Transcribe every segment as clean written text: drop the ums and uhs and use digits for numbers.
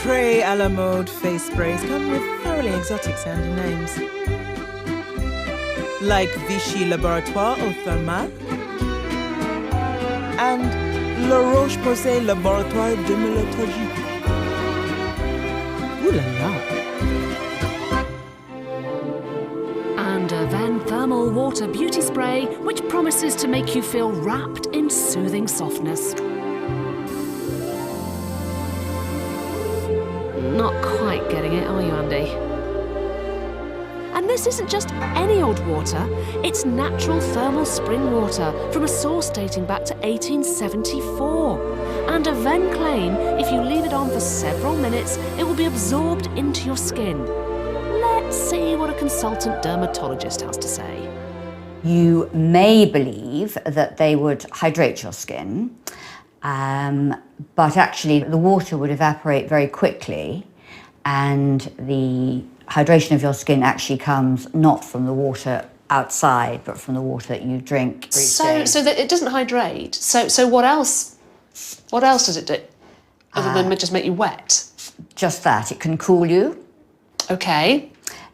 très à la mode face sprays come with thoroughly exotic sounding names. Like Vichy Laboratoire au Thermal and La Roche-Posay Laboratoire de Mélatongie. Ooh la la. And a Van Thermal Water Beauty Spray, which promises to make you feel wrapped in soothing softness. Not quite getting it, are you, Andy? And this isn't just any old water, it's natural thermal spring water from a source dating back to 1874. And a Ven claim if you leave it on for several minutes, it will be absorbed into your skin. Let's see what a consultant dermatologist has to say. You may believe that they would hydrate your skin, but actually the water would evaporate very quickly, and the hydration of your skin actually comes not from the water outside, but from the water that you drink. So that it doesn't hydrate. So what else? What else does it do? Other than just make you wet? Just that. It can cool you. Okay.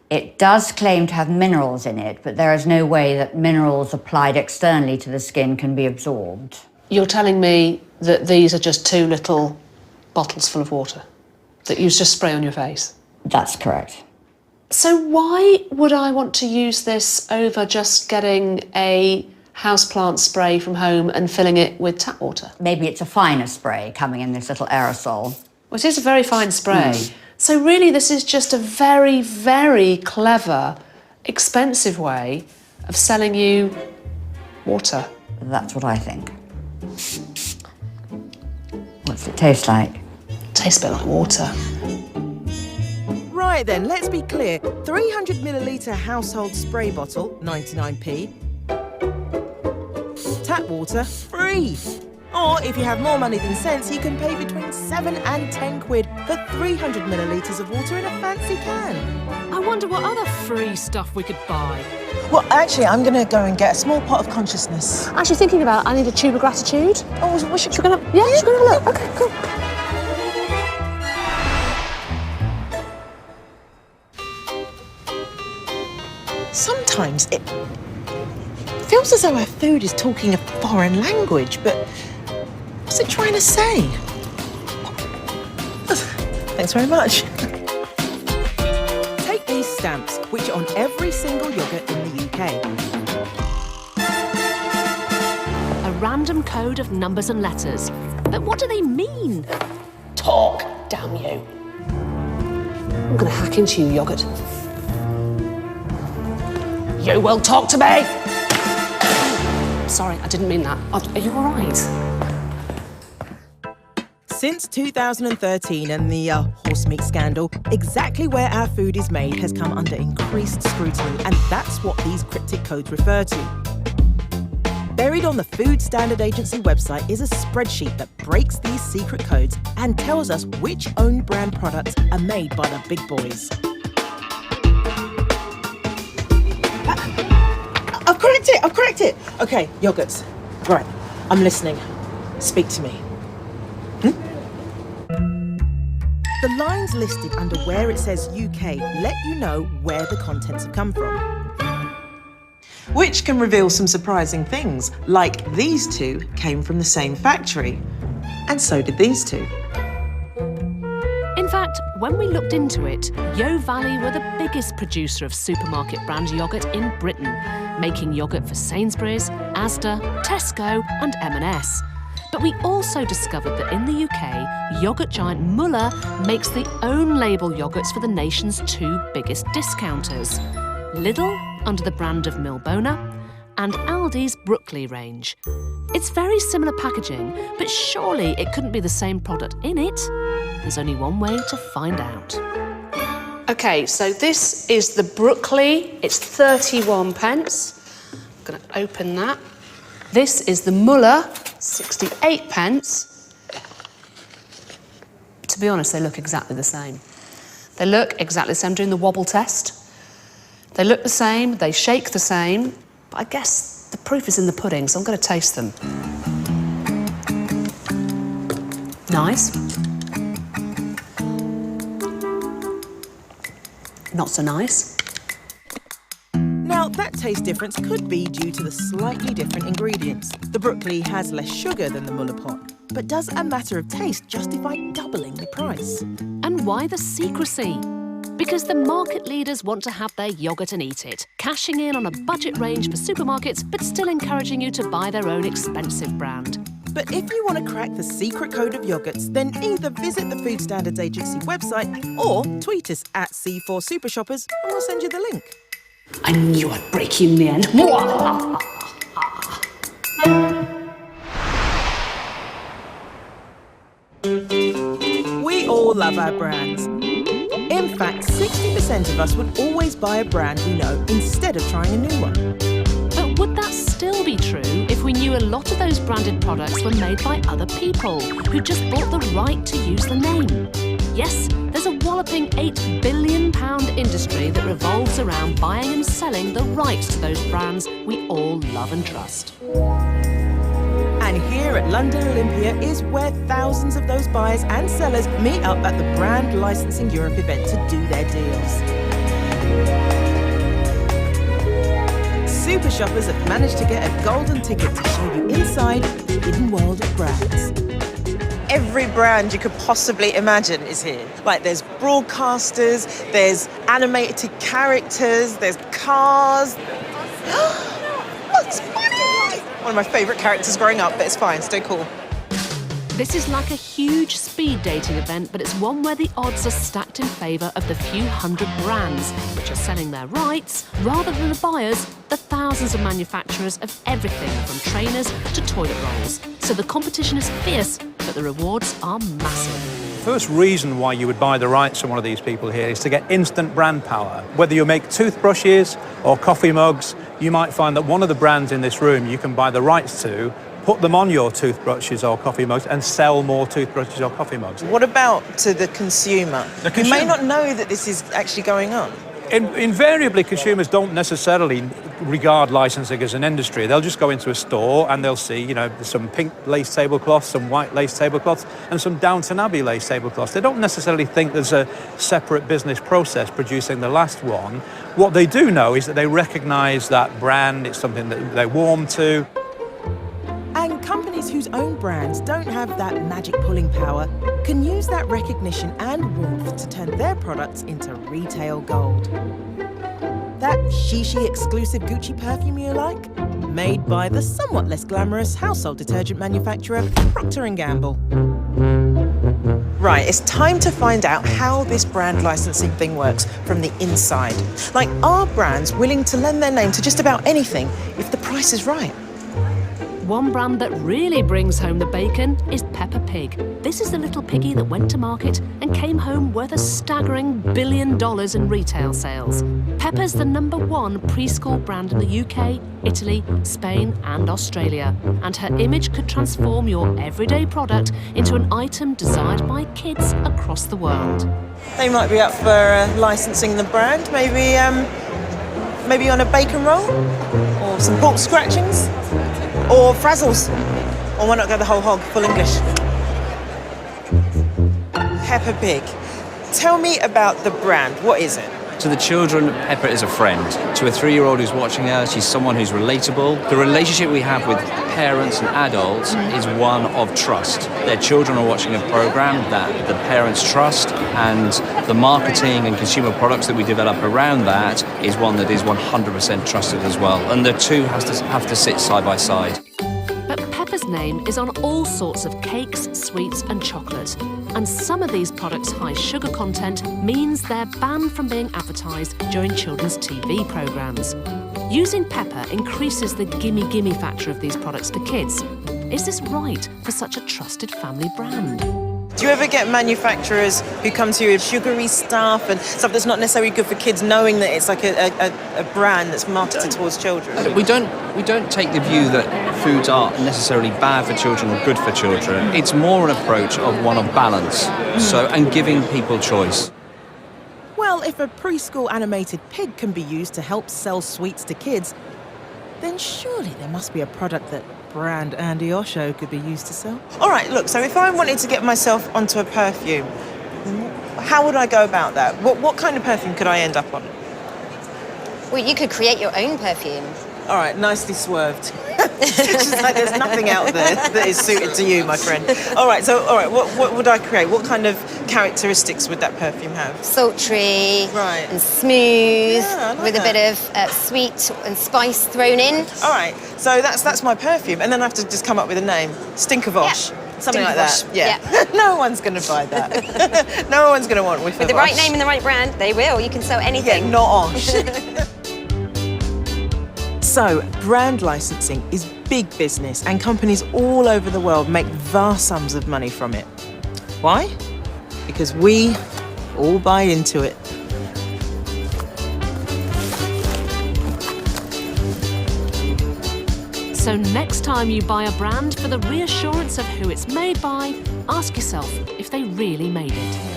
It does claim to have minerals in it, but there is no way that minerals applied externally to the skin can be absorbed. You're telling me that these are just 2 little bottles full of water that you just spray on your face? That's correct. So why would I want to use this over just getting a houseplant spray from home and filling it with tap water? Maybe it's a finer spray coming in this little aerosol. Well, it is a very fine spray. So really this is just a very, very clever, expensive way of selling you water. That's what I think. What's it taste like? Tastes a bit like water. Right then, let's be clear. 300 millilitre household spray bottle, 99p. Tap water, free. Or if you have more money than sense, you can pay between 7 and 10 quid for 300 millilitres of water in a fancy can. I wonder what other free stuff we could buy. Well, actually, I'm going to go and get a small pot of consciousness. Actually thinking about it, I need a tube of gratitude. Oh, should we Should we go have a look? Okay, cool. Sometimes it feels as though our food is talking a foreign language, but what's it trying to say? Thanks very much. Take these stamps, which are on every single yoghurt in the UK. A random code of numbers and letters. But what do they mean? Talk, damn you. I'm going to hack into you, yoghurt. You will talk to me! Sorry, I didn't mean that. Are you all right? Since 2013 and the horse meat scandal, exactly where our food is made has come under increased scrutiny, and that's what these cryptic codes refer to. Buried on the Food Standard Agency website is a spreadsheet that breaks these secret codes and tells us which own brand products are made by the big boys. I've cracked it. Okay, yogurts. Right, I'm listening. Speak to me. The lines listed under where it says UK let you know where the contents have come from. Which can reveal some surprising things, like these 2 came from the same factory. And so did these 2. In fact, when we looked into it, Yo Valley were the biggest producer of supermarket brand yoghurt in Britain, making yoghurt for Sainsbury's, Asda, Tesco and M&S. But we also discovered that in the UK, yoghurt giant Muller makes the own label yoghurts for the nation's 2 biggest discounters. Lidl under the brand of Milbona and Aldi's Brookley range. It's very similar packaging, but surely it couldn't be the same product in it. There's only one way to find out. Okay, so this is the Brookley. It's 31 pence. I'm going to open that. This is the Muller, 68 pence. To be honest, they look exactly the same. They look exactly the same. I'm doing the wobble test. They look the same, they shake the same, but I guess the proof is in the pudding, so I'm going to taste them. Nice. not so nice. Now, that taste difference could be due to the slightly different ingredients. The broccoli has less sugar than the muller pot. But does a matter of taste justify doubling the price? And why the secrecy? Because the market leaders want to have their yoghurt and eat it, cashing in on a budget range for supermarkets, but still encouraging you to buy their own expensive brand. But if you want to crack the secret code of yoghurts, then either visit the Food Standards Agency website or tweet us at C4Supershoppers and we'll send you the link. I knew I'd break you in the end. We all love our brands. In fact, 60% of us would always buy a brand we know instead of trying a new one. But would that still be true if we knew a lot of those branded products were made by other people who just bought the right to use the name? Yes, there's a walloping £8 billion industry that revolves around buying and selling the rights to those brands we all love and trust. And here at London Olympia is where thousands of those buyers and sellers meet up at the Brand Licensing Europe event to do their deals. Super shoppers have managed to get a golden ticket to show you inside the hidden world of brands. Every brand you could possibly imagine is here. Like there's broadcasters, there's animated characters, there's cars. What's funny? One of my favourite characters growing up, but it's fine, stay cool. This is like a huge speed dating event, but it's one where the odds are stacked in favour of the few hundred brands, which are selling their rights, rather than the buyers, the thousands of manufacturers of everything from trainers to toilet rolls. So the competition is fierce, but the rewards are massive. The first reason why you would buy the rights from one of these people here is to get instant brand power. Whether you make toothbrushes or coffee mugs, you might find that one of the brands in this room you can buy the rights to, put them on your toothbrushes or coffee mugs and sell more toothbrushes or coffee mugs. What about to the consumer? You may not know that this is actually going on. Invariably, consumers don't necessarily regard licensing as an industry. They'll just go into a store and they'll see, you know, some pink lace tablecloths, some white lace tablecloths, and some Downton Abbey lace tablecloths. They don't necessarily think there's a separate business process producing the last one. What they do know is that they recognise that brand, it's something that they're warm to. And companies whose own brands don't have that magic pulling power can use that recognition and warmth to turn their products into retail gold. That Shishi exclusive Gucci perfume you like? Made by the somewhat less glamorous household detergent manufacturer Procter & Gamble. Right, it's time to find out how this brand licensing thing works from the inside. Like, are brands willing to lend their name to just about anything if the price is right? One brand that really brings home the bacon is Peppa Pig. This is the little piggy that went to market and came home worth a staggering $1 billion in retail sales. Peppa's the #1 preschool brand in the UK, Italy, Spain and Australia. And her image could transform your everyday product into an item desired by kids across the world. They might be up for licensing the brand, maybe on a bacon roll, or some pork scratchings, or frazzles, or why not go the whole hog, full English? Peppa Pig. Tell me about the brand. What is it? To the children, Peppa is a friend. To a 3-year-old who's watching her, she's someone who's relatable. The relationship we have with parents and adults is one of trust. Their children are watching a program that the parents trust, and the marketing and consumer products that we develop around that is one that is 100% trusted as well. And the two have to sit side by side. But Peppa's name is on all sorts of cakes, sweets and chocolate. And some of these products' high sugar content means they're banned from being advertised during children's TV programmes. Using Peppa increases the gimme factor of these products for kids. Is this right for such a trusted family brand? Do you ever get manufacturers who come to you with sugary stuff and stuff that's not necessarily good for kids, knowing that it's like a brand that's marketed towards children? We don't take the view that foods are necessarily bad for children or good for children. It's more an approach of one of balance, and giving people choice. Well, if a preschool animated pig can be used to help sell sweets to kids, then surely there must be a product that brand Andy Osho could be used to sell. All right, look, so if I wanted to get myself onto a perfume, how would I go about that? What kind of perfume could I end up on? Well, you could create your own perfume. All right, nicely swerved. It's just like there's nothing out there that is suited to you, my friend. All right, what would I create? What kind of characteristics would that perfume have? Sultry Right. and smooth, Yeah, I like with a that. bit of sweet and spice thrown in. All right, so that's my perfume, and then I have to just come up with a name. Stinkervosh. Yeah. Something like that. Stinkervosh, Yeah. No one's going to buy that. No one's going to want With With the right name and the right brand, they will. You can sell Yeah, anything. not Osh. So, brand licensing is big business, and companies all over the world make vast sums of money from it. Why? Because we all buy into it. So next time you buy a brand, for the reassurance of who it's made by, ask yourself if they really made it.